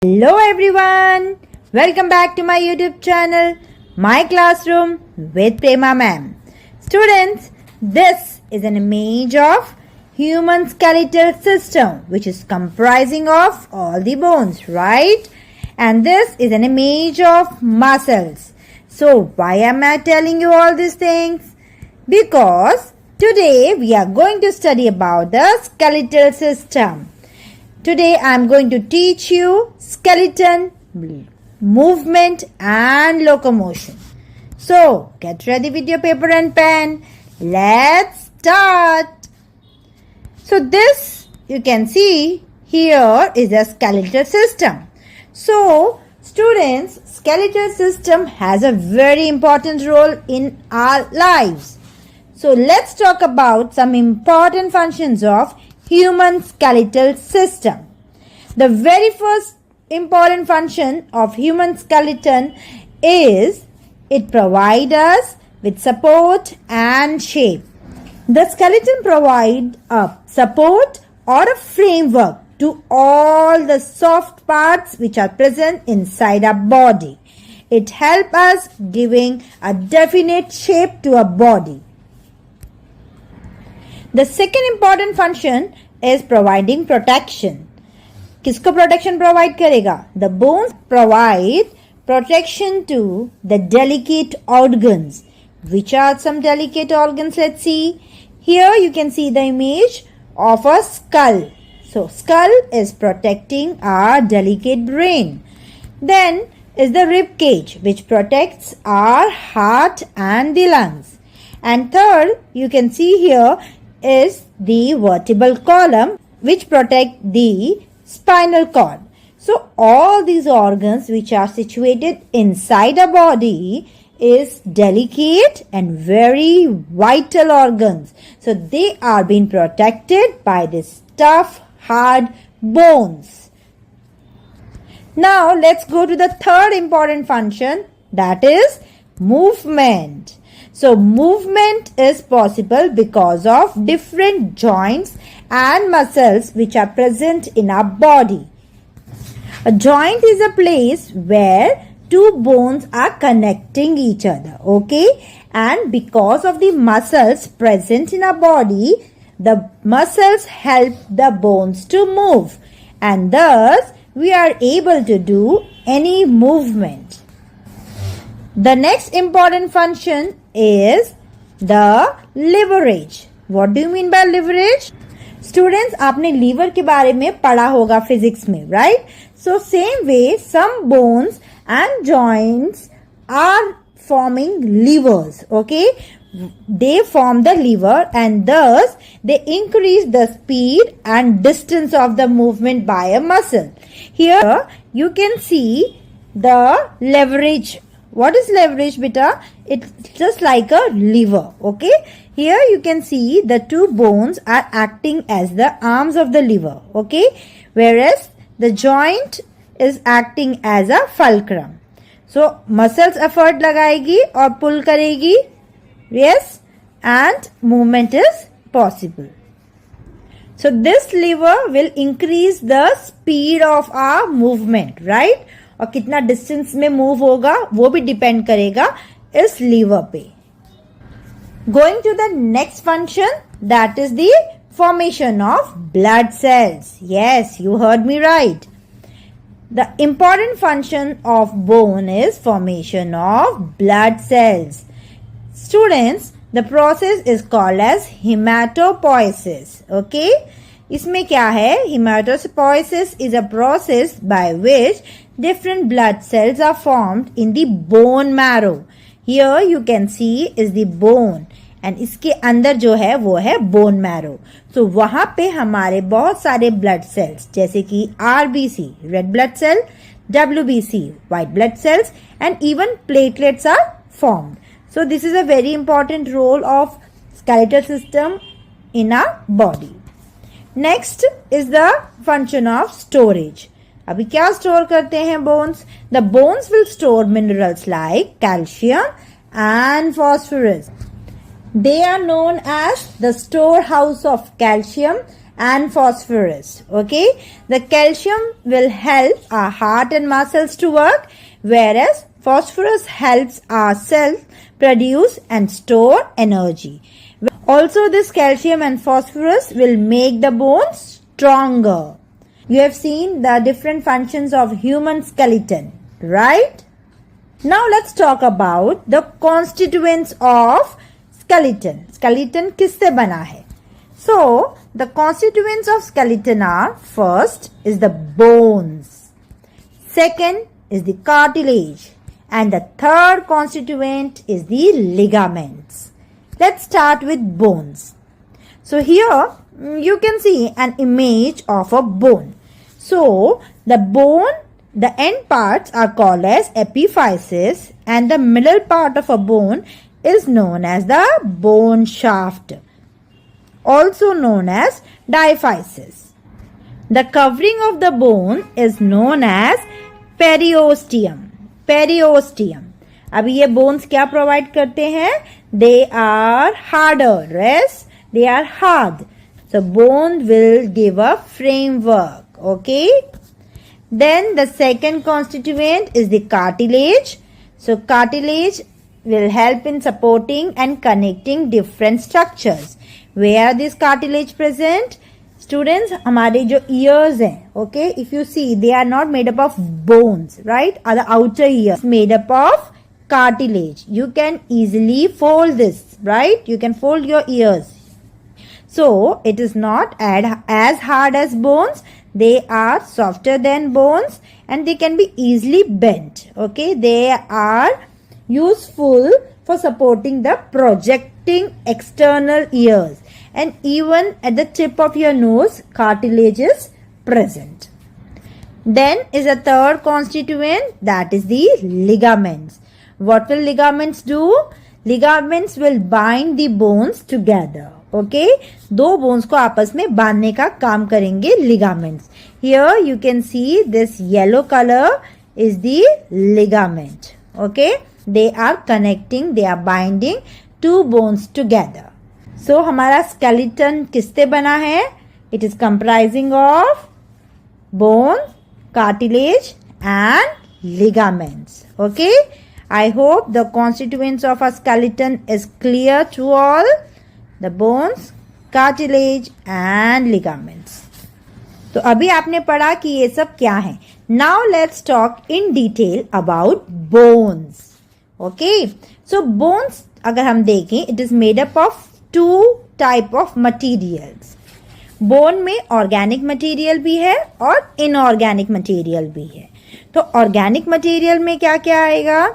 Hello everyone, welcome back to my YouTube channel, My Classroom with Prema Ma'am. Students, this is an image of human skeletal system which is comprising of all the bones, right? And this is an image of muscles. So why am I telling you all these things? Because today we are going to study about the skeletal system. Today I am going to teach you skeleton, movement and locomotion. So get ready with your paper and pen. Let's start. So this you can see here is a skeletal system. So students, skeletal system has a very important role in our lives. So let's talk about some important functions of human skeletal system. The very first important function of human skeleton is it provides us with support and shape. The skeleton provides a support or a framework to all the soft parts which are present inside our body. It helps us giving a definite shape to our body. The second important function is providing protection. किसको protection provide करेगा? The bones provide protection to the delicate organs. Which are some delicate organs? Let's see. Here you can see the image of a skull. So skull is protecting our delicate brain. Then is the rib cage which protects our heart and the lungs. And third, you can see here is the vertebral column which protect the spinal cord. So all these organs which are situated inside a body is delicate and very vital organs. So they are being protected by this tough, hard bones. Now let's go to the third important function, that is movement. So movement is possible because of different joints and muscles which are present in our body. A joint is a place where two bones are connecting each other, okay? And because of the muscles present in our body, the muscles help the bones to move, and thus we are able to do any movement. The next important function is the leverage. What do you mean by leverage? Students, आपने liver के बारे में पढ़ा होगा physics में, right? So same way, some bones and joints are forming levers, okay? They form the lever and thus they increase the speed and distance of the movement by a muscle. Here you can see the leverage. What is leverage, beta? It's just like a lever, okay? Here you can see the two bones are acting as the arms of the lever, okay? Whereas the joint is acting as a fulcrum. So muscles effort लगाएगी और pull करेगी, yes, and movement is possible. So this lever will increase the speed of our movement, right? और कितना distance में move होगा वो भी depend करेगा इस लीवर पे. Going to the next function, that is the formation of blood cells. Yes, you heard me right. The important function of bone is formation of blood cells. Students, the process is called as hematopoiesis. Okay? इसमें क्या है? Hematopoiesis is a process by which different blood cells are formed in the bone marrow. Here you can see is the bone and इसके अंदर जो है वो है bone marrow. So वहाँ पे हमारे बहुत सारे blood cells जैसे कि RBC red blood cell, WBC white blood cells and even platelets are formed. So this is a very important role of skeletal system in our body. Next is the function of storage. अभी क्या store करते हैं bones? The bones will store minerals like calcium and phosphorus. They are known as the storehouse of calcium and phosphorus. Okay, the calcium will help our heart and muscles to work, whereas phosphorus helps our cells produce and store energy. Also, this calcium and phosphorus will make the bones stronger. You have seen the different functions of human skeleton, right? Now let's talk about the constituents of skeleton. Skeleton किससे बना है? So, the constituents of skeleton are, first is the bones, second is the cartilage, and the third constituent is the ligaments. Let's start with bones. So here you can see an image of a bone. So the bone, the end parts are called as epiphysis, and the middle part of a bone is known as the bone shaft, also known as diaphysis. The covering of the bone is known as periosteum. Periosteum. अभी ये bones क्या provide करते हैं? They are harder. Yes, they are hard. So bone will give a framework. Okay. Then the second constituent is the cartilage. So cartilage will help in supporting and connecting different structures. Where are this cartilage present? Students, हमारे जो ears हैं, okay, if you see, they are not made up of bones, right? Are the outer ears made up of cartilage. You can easily fold this, right? You can fold your ears. So it is not as hard as bones. They are softer than bones and they can be easily bent. Okay, they are useful for supporting the projecting external ears, and even at the tip of your nose, cartilage is present. Then is a third constituent, that is the ligaments. What will ligaments do? Ligaments will bind the bones together. Okay, दो bones को आपस में बांधने का काम करेंगे ligaments. Here you can see this yellow color is the ligament. Okay, they are connecting, they are binding two bones together. So हमारा skeleton किससे बना है? It is comprising of bone, cartilage and ligaments. Okay, I hope the constituents of a skeleton is clear to all. The bones, cartilage and ligaments. तो अभी आपने पढ़ा कि ये सब क्या है. Now let's talk in detail about bones. Okay, so bones अगर हम देखें, it is made up of two type of materials. Bone में organic material भी है और inorganic material भी है. तो organic material में क्या क्या आएगा?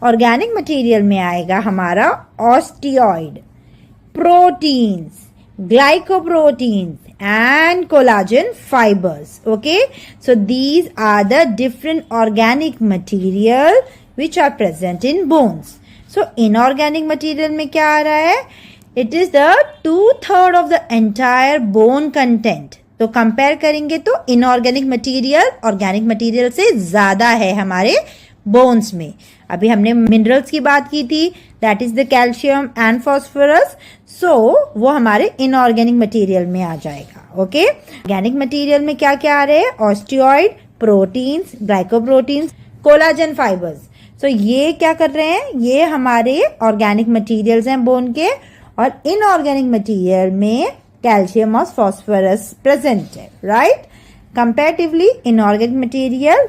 Organic material में आएगा हमारा osteoid, proteins, glycoproteins and collagen fibers. Okay, so these are the different organic material which are present in bones. So inorganic material में क्या आ रहा है? It is the 2/3 of the entire bone content. तो compare करेंगे तो inorganic material organic material से ज्यादा है हमारे बोन्स में. अभी हमने मिनरल्स की बात की थी, that is the calcium and phosphorus. So वो हमारे इनऑर्गेनिक मटेरियल में आ जाएगा. ओके, ऑर्गेनिक मटेरियल में क्या क्या आ रहे हैं? Osteoid, proteins, glycoproteins, collagen fibres. So ये क्या कर रहे हैं? ये हमारे ऑर्गेनिक मटेरियल्स हैं बोन के, और इनऑर्गेनिक मटेरियल में कैल्शियम और फॉस्फोरस प्रेजेंट है. Right, comparatively inorganic material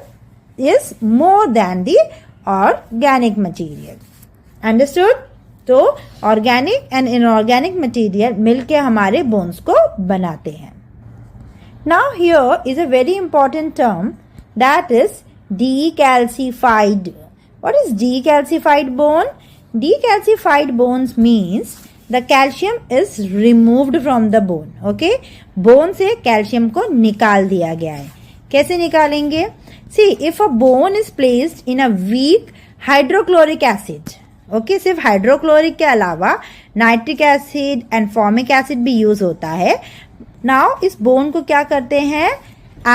is more than the organic material. Understood? तो organic and inorganic material मिलके हमारे bones को बनाते हैं. Now here is a very important term, that is decalcified. What is decalcified bone? Decalcified bones means the calcium is removed from the bone. Okay, bone से calcium को निकाल दिया गया है. कैसे निकालेंगे? See, if a bone is placed in a weak hydrochloric acid, okay, सिर्फ hydrochloric के अलावा nitric acid and formic acid भी यूज होता है. नाउ इस बोन को क्या करते हैं?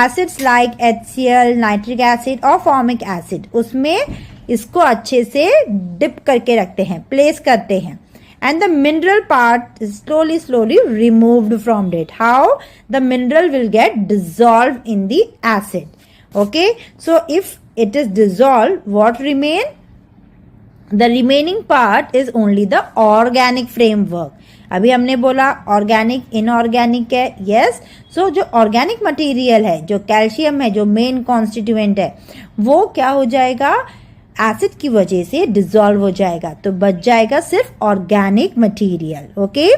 Acids like HCl, nitric acid और फॉर्मिक एसिड, उसमें इसको अच्छे से डिप करके रखते हैं, प्लेस करते हैं, and the mineral part is slowly removed from it. How? The mineral will get dissolved in the acid. Okay, so if it is dissolved, what remain? The remaining part is only the organic framework. अभी हमने बोला organic inorganic है, yes. सो जो organic material है, जो calcium है, जो main constituent है, वो क्या हो जाएगा? एसिड की वजह से डिसॉल्व हो जाएगा, तो बच जाएगा सिर्फ ऑर्गेनिक मटेरियल. ओके,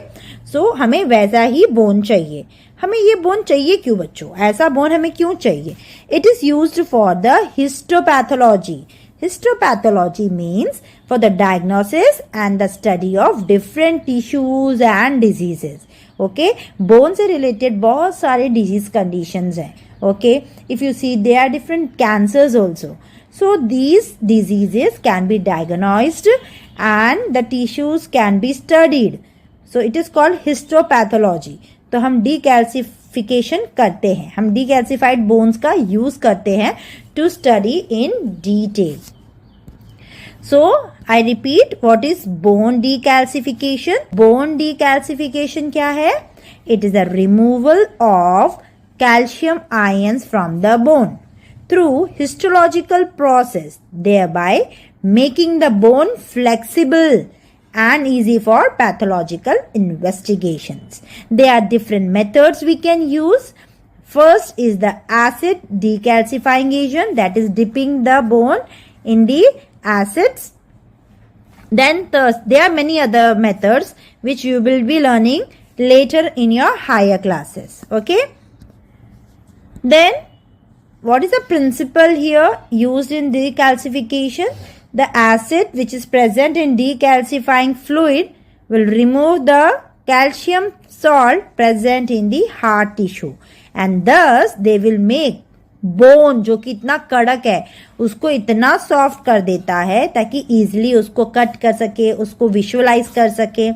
सो हमें वैसा ही बोन चाहिए. हमें ये बोन चाहिए क्यों बच्चों? ऐसा बोन हमें क्यों चाहिए? It is used for the histopathology. Histopathology means for the diagnosis and the study of different tissues and diseases. Okay, bone से related बहुत सारे disease conditions हैं. Okay, if you see there are different cancers also. So these diseases can be diagnosed and the tissues can be studied. So it is called histopathology. तो हम decalcification करते हैं, हम decalcified bones का use करते हैं to study in detail. So I repeat, what is bone decalcification? Bone decalcification क्या है? It is a removal of calcium ions from the bone through histological process, thereby making the bone flexible and easy for pathological investigations. There are different methods we can use. First is the acid decalcifying agent, that is dipping the bone in the acids. Then there are many other methods which you will be learning later in your higher classes. Okay. Then what is the principle here used in decalcification? The acid which is present in decalcifying fluid will remove the calcium salt present in the hard tissue and thus they will make bone जो कि इतना कड़क है उसको इतना soft कर देता है ताकि इजीली उसको कट कर सके, उसको विजुअलाइज कर सके.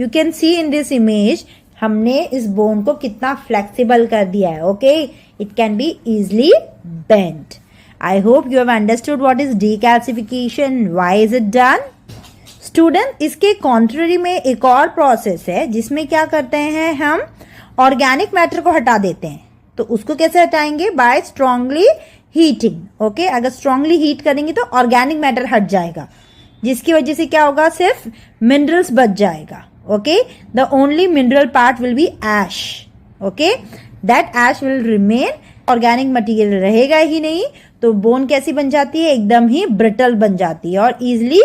You can see in this image हमने इस बोन को कितना फ्लेक्सिबल कर दिया है. Okay, it can be easily bent. I hope you have understood what is decalcification, why is it done? Student, इसके contrary में एक और प्रोसेस है जिसमें क्या करते हैं, हम ऑर्गेनिक मैटर को हटा देते हैं. तो उसको कैसे हटाएंगे? By strongly heating. ओके, अगर स्ट्रांगली हीट करेंगे तो ऑर्गेनिक मैटर हट जाएगा, जिसकी वजह से क्या होगा? सिर्फ मिनरल्स बच जाएगा. Okay, the only mineral part will be ash. Okay, that ash will remain, organic material रहेगा ही नहीं. तो बोन कैसी बन जाती है? एकदम ही ब्रिटल बन जाती है और इजिली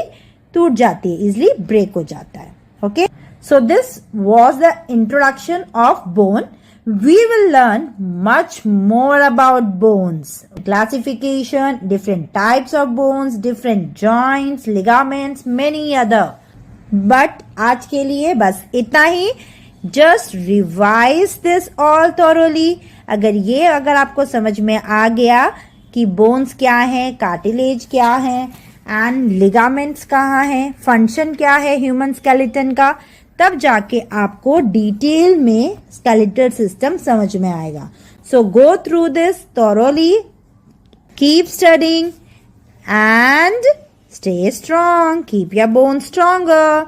टूट जाती है, इजिली ब्रेक हो जाता है. Okay, so this was the introduction of bone. We will learn much more about bones, classification, different types of bones, different joints, ligaments, many other. But आज के लिए बस इतना ही. Just revise this all thoroughly. अगर आपको समझ में आ गया कि बोन्स क्या है, कार्टिलेज क्या है एंड लिगामेंट्स कहाँ है, फंक्शन क्या है ह्यूमन स्केलेटन का, तब जाके आपको डिटेल में स्केलेटल सिस्टम समझ में आएगा. So go through this thoroughly, keep studying and stay strong, keep your bones stronger.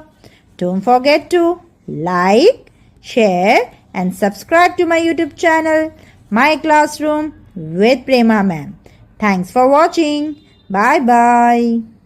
Don't forget to like, share and subscribe to my YouTube channel, My Classroom with Prema Ma'am. Thanks for watching. Bye bye.